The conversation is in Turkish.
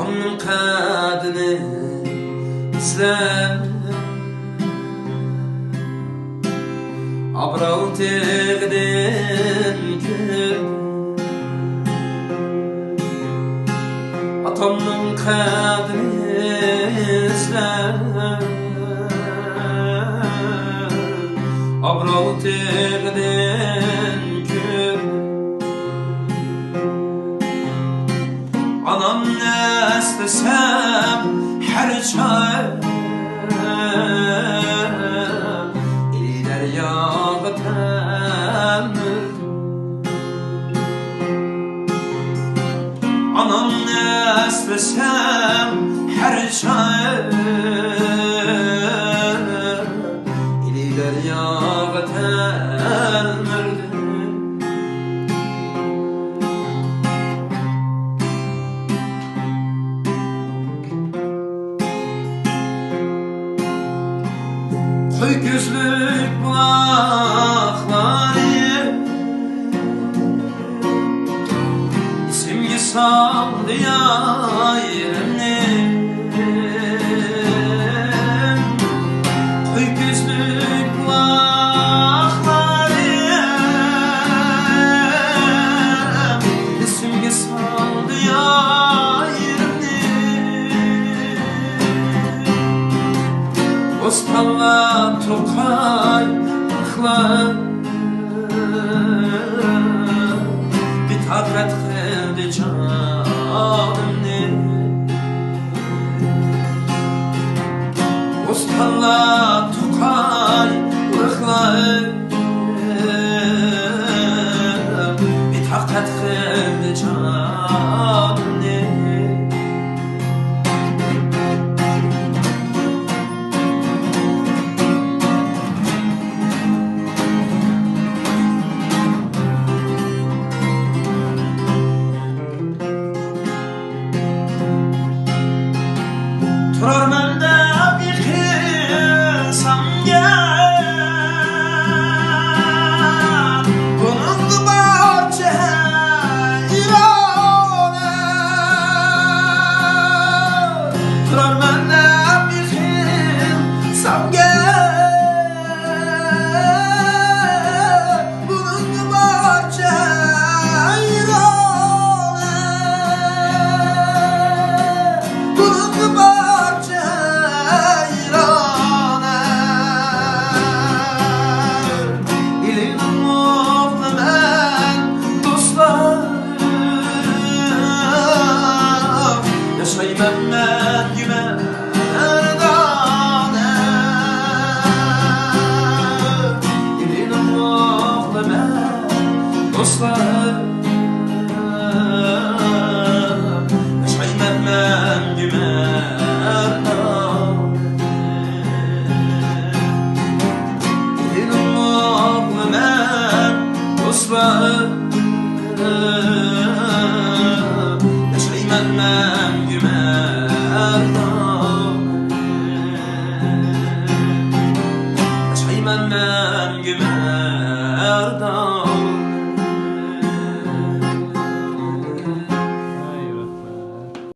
atamın kadını izler Abrav tegden kür atamın kadını izler Abrav tegden kür Anam ne istesem her çay İler yağı temir Anam ne istesem her çay İler yağı temir Koy gözlük bulakları Simge saldı yerini Koy gözlük bulakları Simge saldı yerini Osmanlı Tokay kılar Bir tabret kıldı canımni Osmanlı Tokay kılar Bir tabret kıldı canımni Turar mende bir kısam gel Bunun bahçe İran'a Turar mende bir kısam gel Bunun bahçe İran'a Bunun bahçe Mehmet Gümerdan'a İlinim oğlu men dostlar Yaşay Mehmet Gümerdan'a İlinim oğlu men dostlar Yaşay Mehmet Gümerdan'a